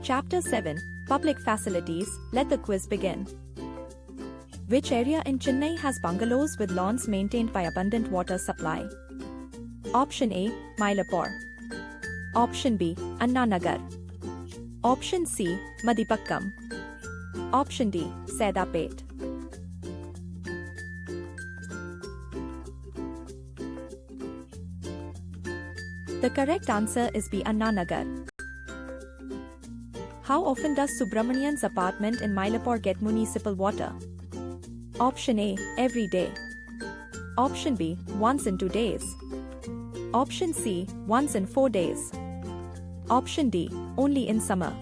Chapter 7, Public Facilities, let the quiz begin. Which area in Chennai has bungalows with lawns maintained by abundant water supply? Option A, Mylapore. Option B, Anna Nagar. Option C, Madipakkam. Option D, Saidapet. The correct answer is B, Anna Nagar. How often does Subramanian's apartment in Mylapore get municipal water? Option A, every day. Option B, once in 2 days. Option C, once in 4 days. Option D, only in summer.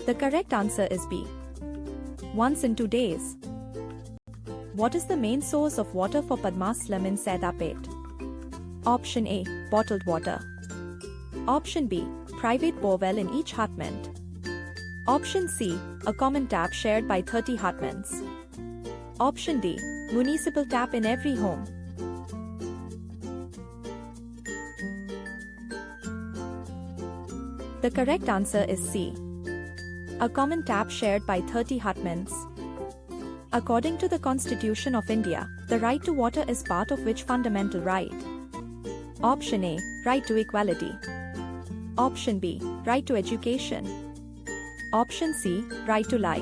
The correct answer is B, once in 2 days. What is the main source of water for Padma slum in Saidapet? Option A, bottled water. Option B, private borewell in each hutment. Option C, a common tap shared by 30 hutments. Option D, municipal tap in every home. The correct answer is C, a common tap shared by 30 hutments. According to the Constitution of India, the right to water is part of which fundamental right? Option A, right to equality. Option B, right to education. Option C, right to life.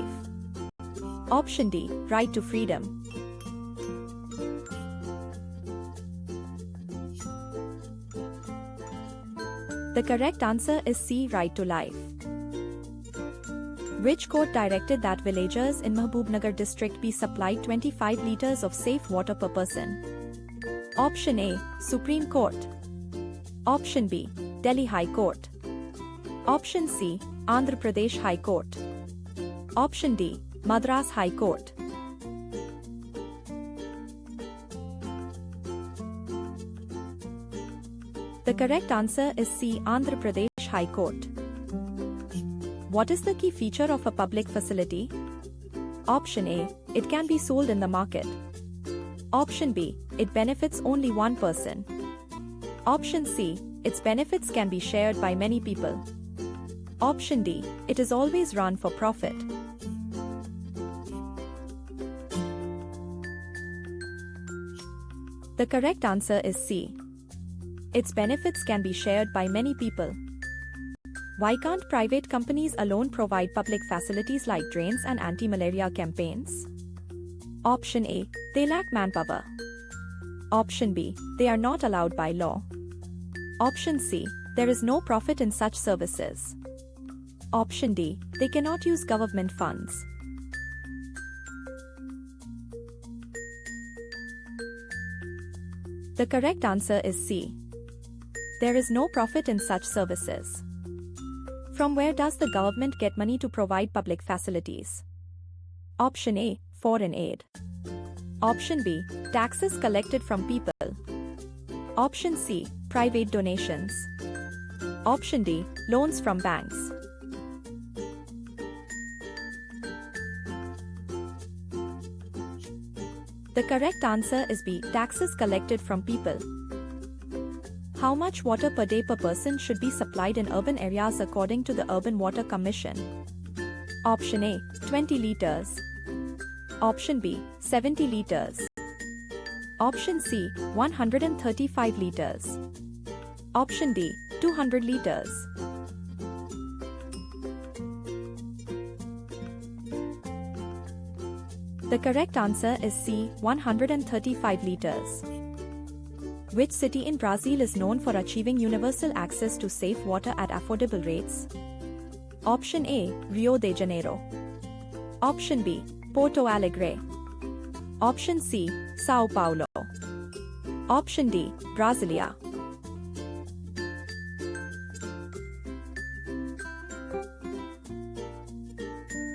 Option D, right to freedom. The correct answer is C, right to life. Which court directed that villagers in Mahbubnagar district be supplied 25 litres of safe water per person? Option A, Supreme Court. Option B, Delhi High Court. Option C, Andhra Pradesh High Court. Option D, Madras High Court. The correct answer is C, Andhra Pradesh High Court. What is the key feature of a public facility? Option A, it can be sold in the market. Option B, it benefits only one person. Option C, its benefits can be shared by many people. Option D, it is always run for profit. The correct answer is C, its benefits can be shared by many people. Why can't private companies alone provide public facilities like drains and anti-malaria campaigns? Option A, they lack manpower. Option B, they are not allowed by law. Option C, there is no profit in such services. Option D, they cannot use government funds. The correct answer is C, there is no profit in such services. From where does the government get money to provide public facilities? Option A, foreign aid. Option B, taxes collected from people. Option C, private donations. Option D, loans from banks. The correct answer is B, taxes collected from people. How much water per day per person should be supplied in urban areas according to the Urban Water Commission? Option A, 20 litres. Option B, 70 litres. Option C, 135 litres. Option D, 200 litres. The correct answer is C, 135 litres. Which city in Brazil is known for achieving universal access to safe water at affordable rates? Option A, Rio de Janeiro. Option B, Porto Alegre. Option C, Sao Paulo. Option D, Brasilia.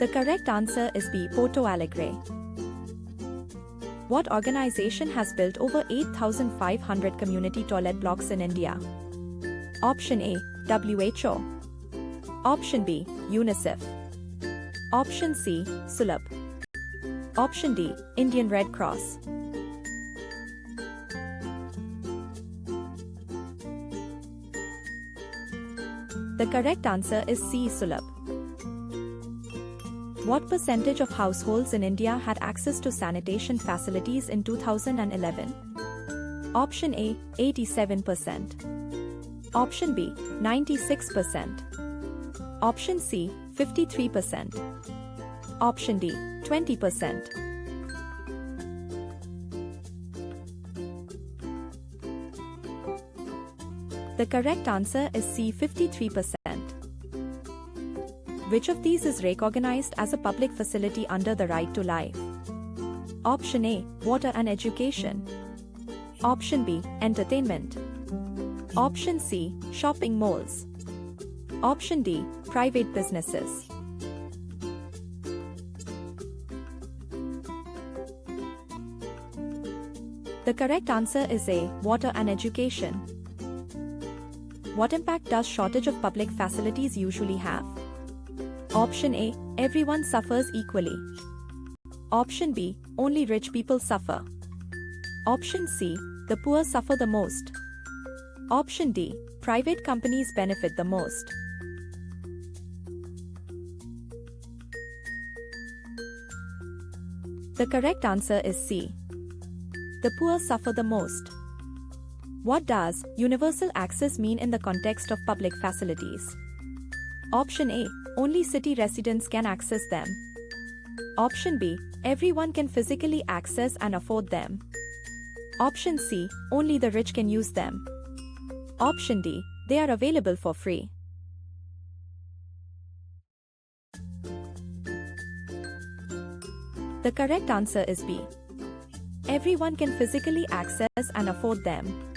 The correct answer is B, Porto Alegre. What organization has built over 8,500 community toilet blocks in India? Option A, WHO. Option B, UNICEF. Option C, Sulabh. Option D, Indian Red Cross. The correct answer is C. Sulabh. What percentage of households in India had access to sanitation facilities in 2011? Option A, 87%. Option B, 96%. Option C, 53%. Option D, 20%. The correct answer is C, 53%. Which of these is recognized as a public facility under the Right to Life? Option A, water and education. Option B, entertainment. Option C, shopping malls. Option D, private businesses. The correct answer is A, water and education. What impact does shortage of public facilities usually have? Option A, everyone suffers equally. Option B, only rich people suffer. Option C, the poor suffer the most. Option D, private companies benefit the most. The correct answer is C. The poor suffer the most. What does universal access mean in the context of public facilities? Option A, only city residents can access them. Option B, everyone can physically access and afford them. Option C, only the rich can use them. Option D, they are available for free. The correct answer is B. Everyone can physically access and afford them.